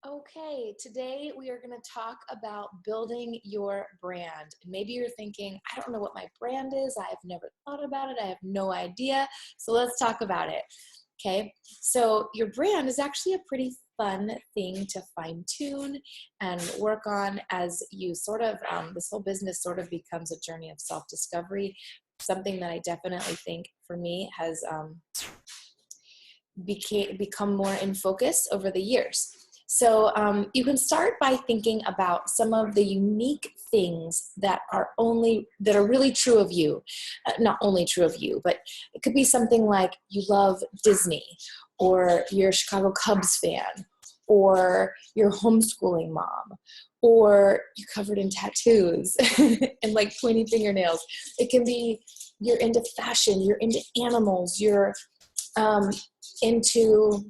Okay, today we are going to talk about building your brand. And maybe you're thinking, I don't know what my brand is. I have never thought about it. I have no idea. So let's talk about it. Okay, so your brand is actually a pretty fun thing to fine tune and work on as you this whole business sort of becomes a journey of self-discovery. Something that I definitely think for me has become more in focus over the years. So you can start by thinking about some of the unique things that are really true of you. Not only true of you, but it could be something like you love Disney, or you're a Chicago Cubs fan, or you're homeschooling mom, or you're covered in tattoos and like pointy fingernails. It can be you're into fashion, you're into animals, you're into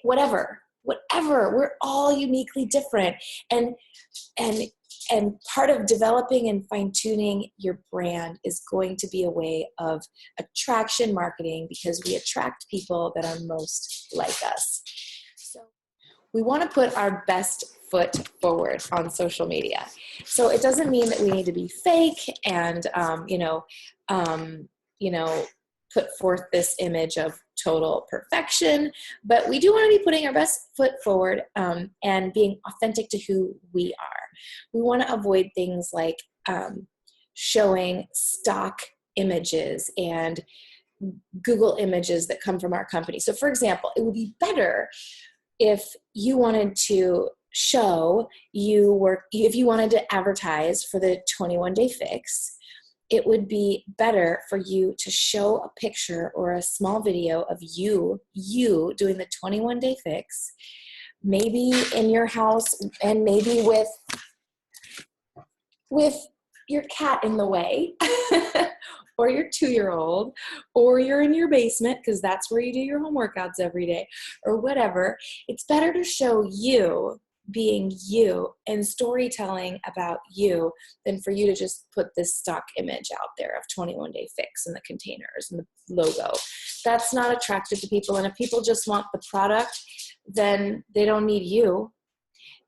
whatever. We're all uniquely different, and part of developing and fine-tuning your brand is going to be a way of attraction marketing, because we attract people that are most like us. So we want to put our best foot forward on social media. So it doesn't mean that we need to be fake and put forth this image of total perfection, but we do want to be putting our best foot forward and being authentic to who we are. We want to avoid things like showing stock images and Google images that come from our company. So for example, it would be better if you wanted to if you wanted to advertise for the 21-day fix, it would be better for you to show a picture or a small video of you doing the 21-day fix, maybe in your house and maybe with your cat in the way or your 2-year-old, or you're in your basement because that's where you do your home workouts every day or whatever. It's better to show you being you and storytelling about you than for you to just put this stock image out there of 21-day fix and the containers and the logo. That's not attractive to people. And if people just want the product, then they don't need you.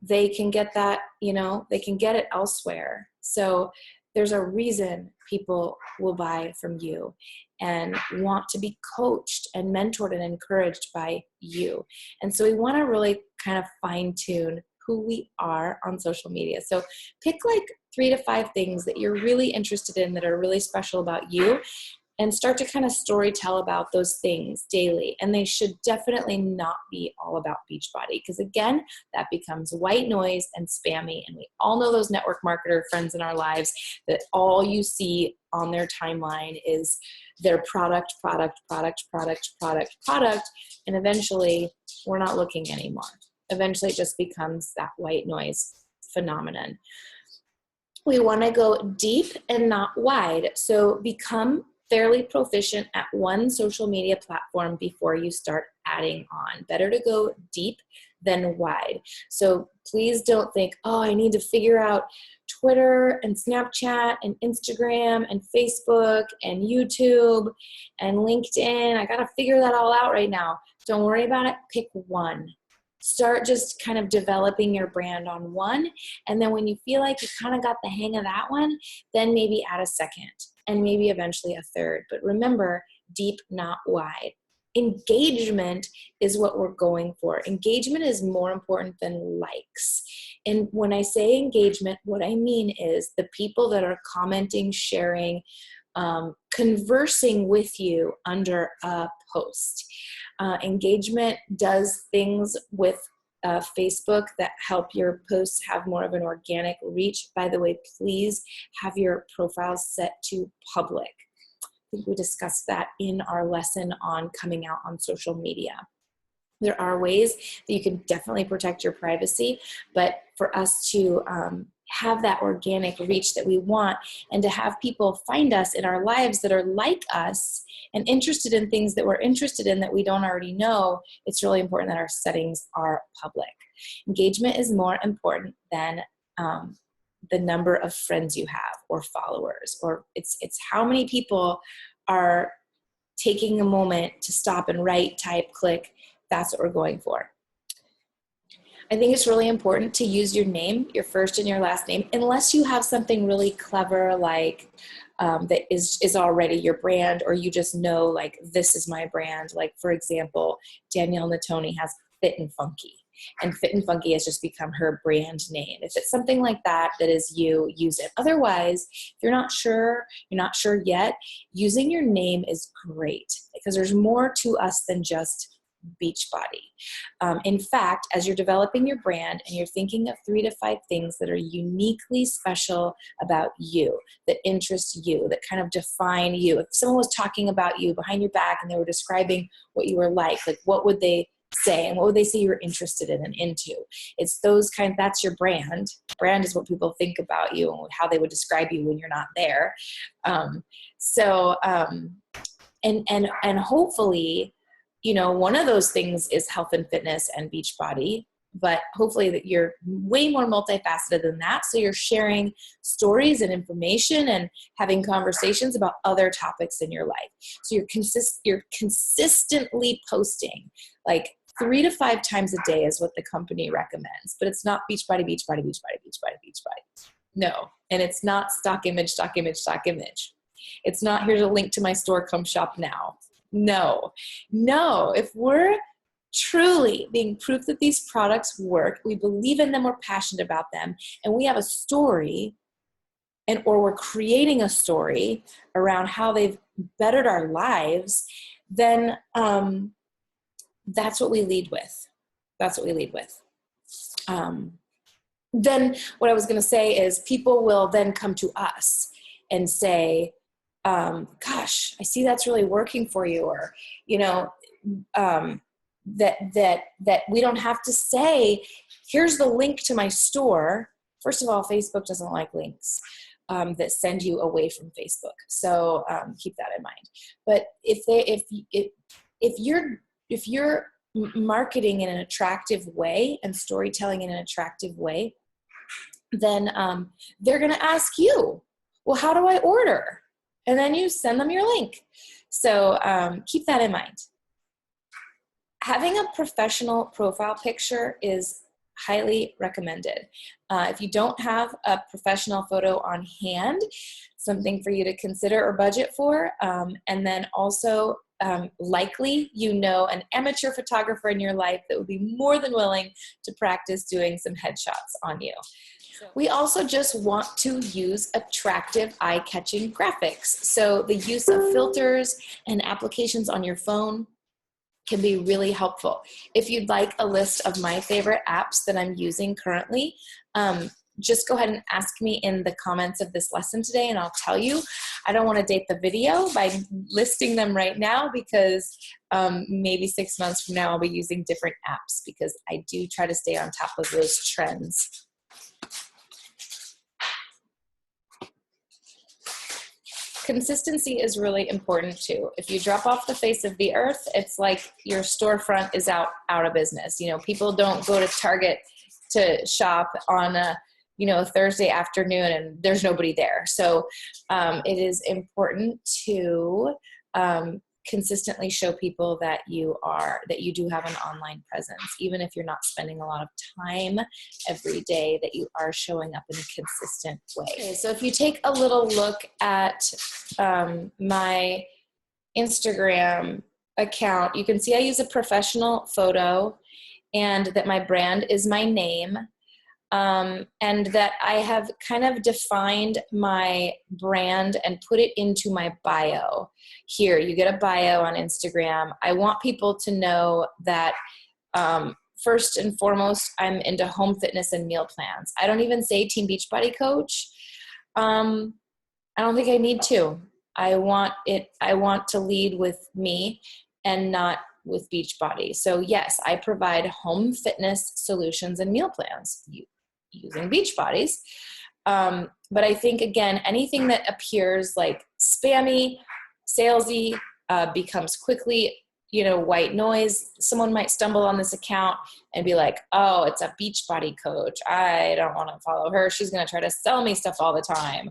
They can get that, they can get it elsewhere. So there's a reason people will buy from you and want to be coached and mentored and encouraged by you. And so we want to really kind of fine tune who we are on social media. So pick like 3 to 5 things that you're really interested in that are really special about you, and start to kind of story tell about those things daily. And they should definitely not be all about Beachbody, because again, that becomes white noise and spammy. And we all know those network marketer friends in our lives that all you see on their timeline is their product. And eventually we're not looking anymore. Eventually it just becomes that white noise phenomenon. We want to go deep and not wide. So become fairly proficient at one social media platform before you start adding on. Better to go deep than wide. So please don't think, oh, I need to figure out Twitter and Snapchat and Instagram and Facebook and YouTube and LinkedIn. I got to figure that all out right now. Don't worry about it. Pick one. Start just kind of developing your brand on one. And then when you feel like you kind of got the hang of that one, then maybe add a second and maybe eventually a third. But remember, deep, not wide. Engagement is what we're going for. Engagement is more important than likes. And when I say engagement, what I mean is the people that are commenting, sharing, conversing with you under a post. Engagement does things with Facebook that help your posts have more of an organic reach. By the way, please have your profiles set to public. I think we discussed that in our lesson on coming out on social media. There are ways that you can definitely protect your privacy, but for us to have that organic reach that we want, and to have people find us in our lives that are like us and interested in things that we're interested in that we don't already know, it's really important that our settings are public. Engagement is more important than the number of friends you have or followers, or it's how many people are taking a moment to stop and write, type, click. That's what we're going for. I think it's really important to use your name, your first and your last name, unless you have something really clever like that is already your brand, or you just know like this is my brand. Like for example, Danielle Natoni has Fit and Funky, and Fit and Funky has just become her brand name. If it's something like that that is you, use it. Otherwise, if you're not sure yet, using your name is great because there's more to us than just Beachbody. In fact, as you're developing your brand and you're thinking of 3 to 5 things that are uniquely special about you, that interest you, that kind of define you. If someone was talking about you behind your back and they were describing what you were like what would they say, and what would they say you're interested in and into? It's those that's your brand. Brand is what people think about you and how they would describe you when you're not there. And hopefully, one of those things is health and fitness and Beachbody, but hopefully that you're way more multifaceted than that. So you're sharing stories and information and having conversations about other topics in your life. So you're consistently posting like 3 to 5 times a day is what the company recommends, but it's not Beachbody, Beachbody, Beachbody, Beachbody, Beachbody. No. And it's not stock image, stock image, stock image. It's not here's a link to my store, come shop now. No. If we're truly being proof that these products work, we believe in them, we're passionate about them, and we have a story or we're creating a story around how they've bettered our lives, then that's what we lead with. Then what I was going to say is people will then come to us and say, gosh, I see that's really working for you. Or, that we don't have to say, here's the link to my store. First of all, Facebook doesn't like links that send you away from Facebook. So keep that in mind. But if you're marketing in an attractive way and storytelling in an attractive way, then they're going to ask you, well, how do I order? And then you send them your link. So keep that in mind. Having a professional profile picture is highly recommended. If you don't have a professional photo on hand, something for you to consider or budget for. And then also likely an amateur photographer in your life that would be more than willing to practice doing some headshots on you. We also just want to use attractive, eye-catching graphics. So the use of filters and applications on your phone can be really helpful. If you'd like a list of my favorite apps that I'm using currently, just go ahead and ask me in the comments of this lesson today and I'll tell you. I don't want to date the video by listing them right now because maybe 6 months from now I'll be using different apps because I do try to stay on top of those trends. Consistency is really important too. If you drop off the face of the earth, it's like your storefront is out of business. People don't go to Target to shop on a Thursday afternoon and there's nobody there. So it is important to consistently show people that you do have an online presence, even if you're not spending a lot of time every day, that you are showing up in a consistent way. Okay, so if you take a little look at my Instagram account, you can see I use a professional photo and that my brand is my name. And that I have kind of defined my brand and put it into my bio. Here, you get a bio on Instagram. I want people to know that first and foremost, I'm into home fitness and meal plans. I don't even say Team Beachbody Coach. I don't think I need to. I want to lead with me and not with Beachbody. So yes, I provide home fitness solutions and meal plans using Beachbodies. But I think, again, anything that appears like spammy, salesy, becomes quickly, white noise. Someone might stumble on this account and be like, oh, it's a Beachbody coach. I don't want to follow her. She's going to try to sell me stuff all the time.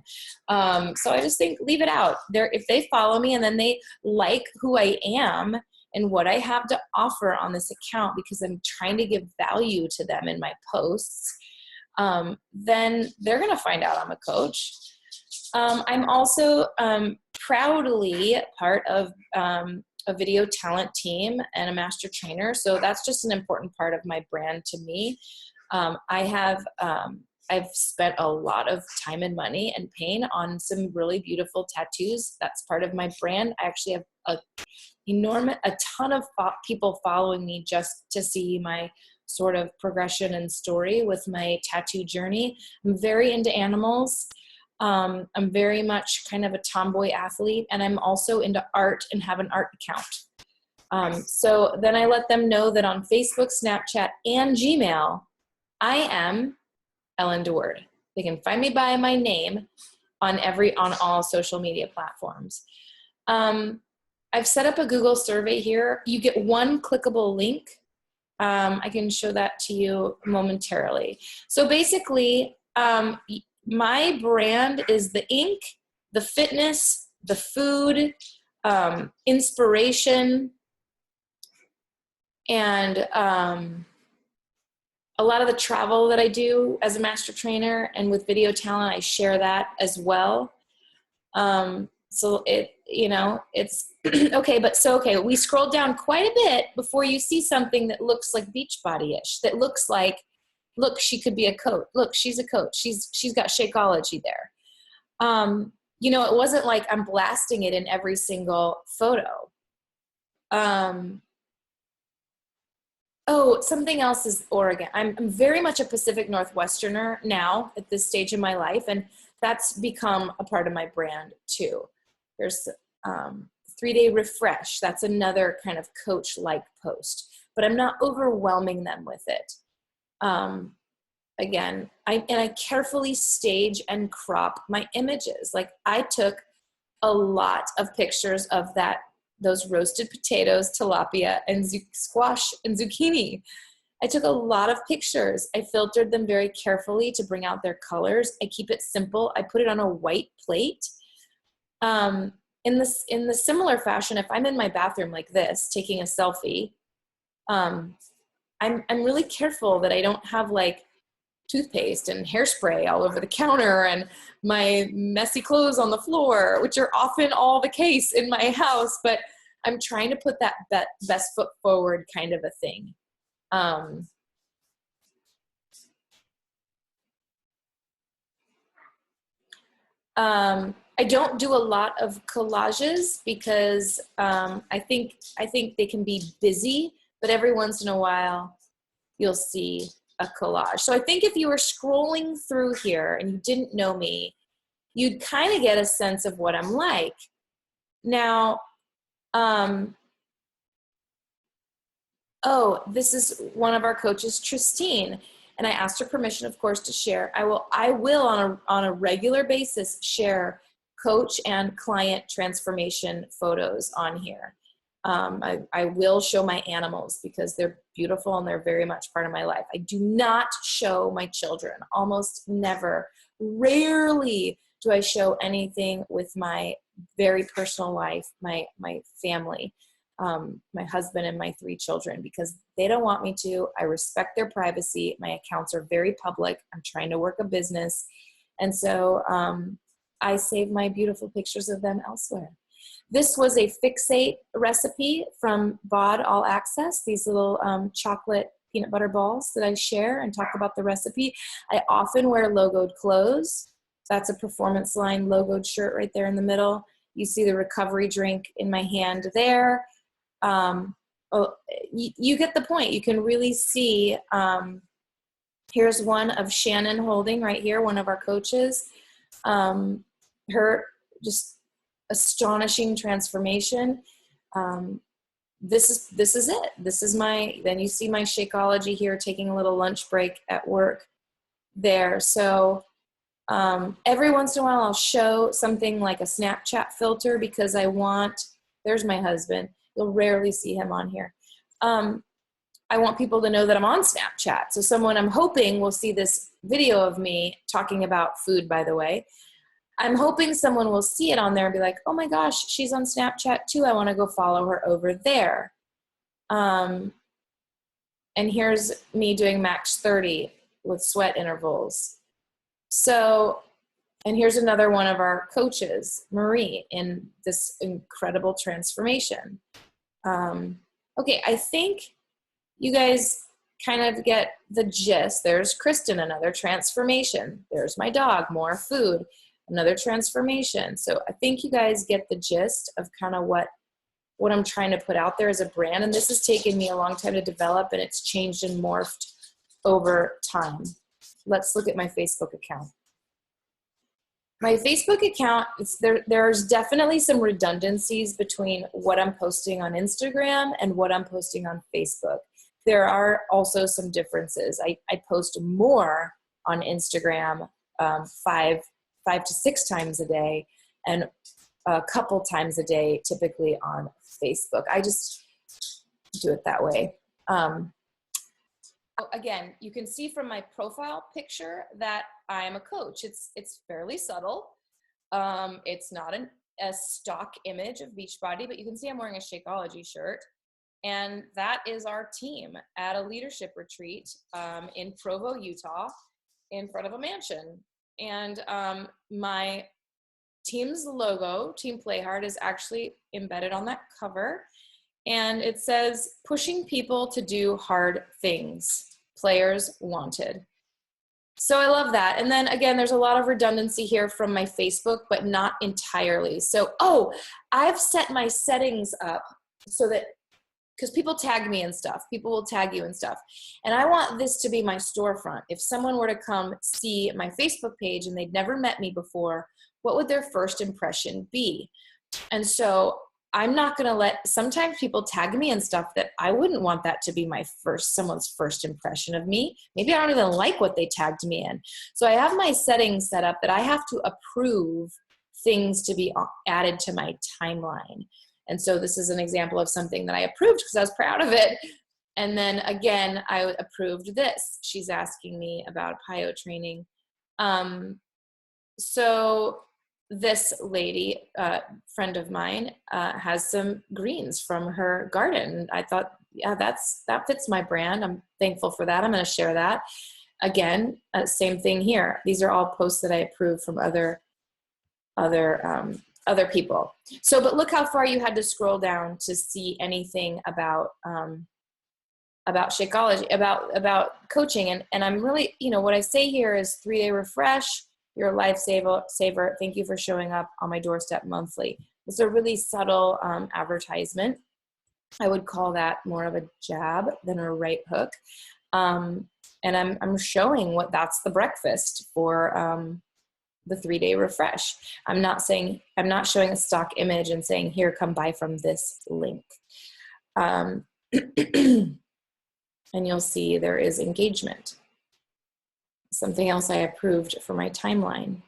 So I just think leave it out. If they follow me and then they like who I am and what I have to offer on this account, because I'm trying to give value to them in my posts, then they're going to find out I'm a coach. I'm also proudly part of a video talent team and a master trainer. So that's just an important part of my brand to me. I've spent a lot of time and money and pain on some really beautiful tattoos. That's part of my brand. I actually have a ton of people following me just to see my sort of progression and story with my tattoo journey. I'm very into animals. I'm very much kind of a tomboy athlete, and I'm also into art and have an art account. So then I let them know that on Facebook, Snapchat, and Gmail, I am Ellen DeWord. They can find me by my name on all social media platforms. I've set up a Google survey here. You get one clickable link. I can show that to you momentarily. So basically, my brand is the ink, the fitness, the food, inspiration, and a lot of the travel that I do as a master trainer, and with video talent, I share that as well. So it's okay, but we scrolled down quite a bit before you see something that looks like Beachbody-ish, that looks like, look, she could be a coach. Look, she's a coach. She's got Shakeology there. It wasn't like I'm blasting it in every single photo. Something else is Oregon. I'm very much a Pacific Northwesterner now at this stage in my life, and that's become a part of my brand too. There's 3-day refresh. That's another kind of coach-like post, but I'm not overwhelming them with it. Again, I carefully stage and crop my images. Like, I took a lot of pictures of those roasted potatoes, tilapia, and squash and zucchini. I took a lot of pictures. I filtered them very carefully to bring out their colors. I keep it simple. I put it on a white plate. In the similar fashion, if I'm in my bathroom like this, taking a selfie, I'm really careful that I don't have like toothpaste and hairspray all over the counter and my messy clothes on the floor, which are often all the case in my house, but I'm trying to put that best foot forward kind of a thing. I don't do a lot of collages because I think they can be busy, but every once in a while you'll see a collage. So I think if you were scrolling through here and you didn't know me, you'd kind of get a sense of what I'm like. Now, this is one of our coaches, Tristine, and I asked her permission, of course, to share. I will on a regular basis share coach and client transformation photos on here. I will show my animals because they're beautiful and they're very much part of my life. I do not show my children, almost never. Rarely do I show anything with my very personal life, my family, my husband and my 3 children, because they don't want me to. I respect their privacy. My accounts are very public. I'm trying to work a business. And so I save my beautiful pictures of them elsewhere. This was a Fixate recipe from BOD All Access, these little chocolate peanut butter balls that I share and talk about the recipe. I often wear logoed clothes. That's a Performance Line logoed shirt right there in the middle. You see the recovery drink in my hand there. You get the point. You can really see, here's one of Shannon holding right here, one of our coaches. Her just astonishing transformation. This is it. This is then you see my Shakeology here, taking a little lunch break at work there. So every once in a while I'll show something like a Snapchat filter because there's my husband. You'll rarely see him on here. I want people to know that I'm on Snapchat. So someone, I'm hoping, will see this video of me talking about food, by the way. I'm hoping someone will see it on there and be like, oh my gosh, she's on Snapchat too. I want to go follow her over there. And here's me doing max 30 with sweat intervals. So, and here's another one of our coaches, Marie, in this incredible transformation. Okay, I think you guys kind of get the gist. There's Kristen, another transformation. There's my dog, more food, another transformation. So I think you guys get the gist of kind of what I'm trying to put out there as a brand. And this has taken me a long time to develop, and it's changed and morphed over time. Let's look at my Facebook account. My Facebook account, there's definitely some redundancies between what I'm posting on Instagram and what I'm posting on Facebook. There are also some differences. I post more on Instagram 5 to 6 times a day, and a couple times a day typically on Facebook. I just do it that way. Again, you can see from my profile picture that I am a coach. It's fairly subtle. It's not a stock image of Beachbody, but you can see I'm wearing a Shakeology shirt. And that is our team at a leadership retreat in Provo, Utah, in front of a mansion. And my team's logo, Team Play Hard, is actually embedded on that cover. And it says, pushing people to do hard things, players wanted. So I love that. And then again, there's a lot of redundancy here from my Facebook, but not entirely. So, I've set my settings up so that, because people tag me and stuff, people will tag you and stuff. And I want this to be my storefront. If someone were to come see my Facebook page and they'd never met me before, what would their first impression be? And so I'm not going to sometimes people tag me and stuff that I wouldn't want that to be someone's first impression of me. Maybe I don't even like what they tagged me in. So I have my settings set up that I have to approve things to be added to my timeline. And so this is an example of something that I approved because I was proud of it. And then again, I approved this. She's asking me about PIO training. So this lady, friend of mine, has some greens from her garden. I thought, yeah, that fits my brand. I'm thankful for that. I'm going to share that. Again, same thing here. These are all posts that I approved from other people. So, but look how far you had to scroll down to see anything about Shakeology, about coaching. And I'm really, what I say here is 3-day refresh. You're a lifesaver. Thank you for showing up on my doorstep monthly. It's a really subtle advertisement. I would call that more of a jab than a right hook. And I'm showing that's the breakfast for the 3-day refresh. I'm not showing a stock image and saying, here, come buy from this link. And you'll see there is engagement. Something else I approved for my timeline.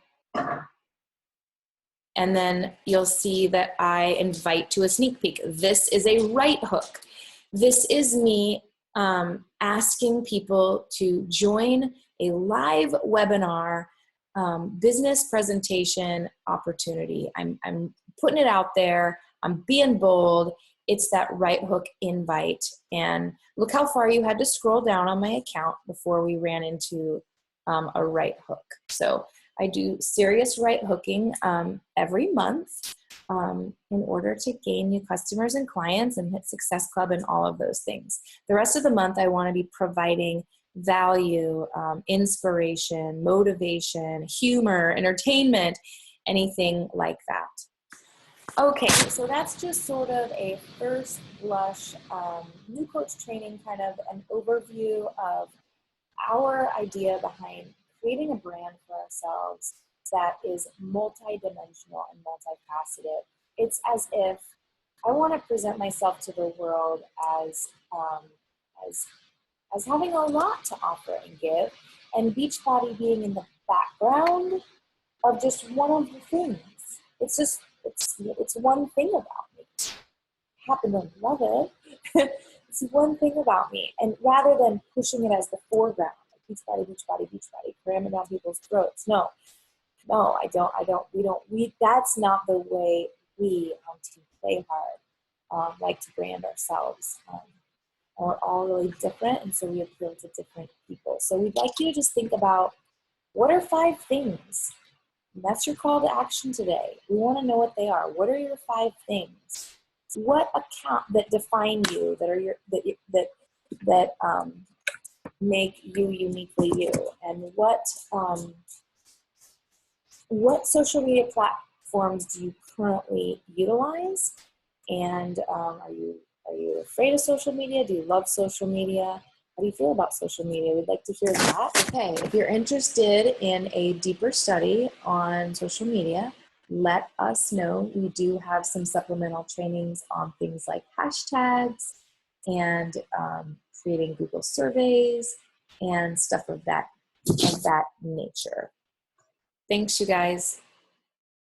And then you'll see that I invite to a sneak peek. This is a right hook. This is me asking people to join a live webinar business presentation opportunity. I'm putting it out there. I'm being bold. It's that right hook invite. And look how far you had to scroll down on my account before we ran into a right hook. So I do serious right hooking every month in order to gain new customers and clients and hit Success Club and all of those things. The rest of the month, I want to be providing value, inspiration, motivation, humor, entertainment, anything like that. Okay, so that's just sort of a first blush new coach training, kind of an overview of our idea behind creating a brand for ourselves that is multidimensional and multifaceted. It's as if I want to present myself to the world as having a lot to offer and give, and Beachbody being in the background of just one of the things. It's one thing about me. I happen to love it. It's one thing about me, and rather than pushing it as the foreground, like Beachbody, cramming down people's throats. No, I don't. That's not the way we on Team Play Hard like to brand ourselves. and we're all really different, and so we appeal to different people. So we'd like you to just think about, what are 5 things? And that's your call to action today. We want to know what they are. What are your 5 things? What account that define you, that are your that make you uniquely you, and what social media platforms do you currently utilize? And are you afraid of social media? Do you love social media? How do you feel about social media? We'd like to hear that. Okay, if you're interested in a deeper study on social media, let us know. We do have some supplemental trainings on things like hashtags and creating Google surveys and stuff of that nature. Thanks, you guys.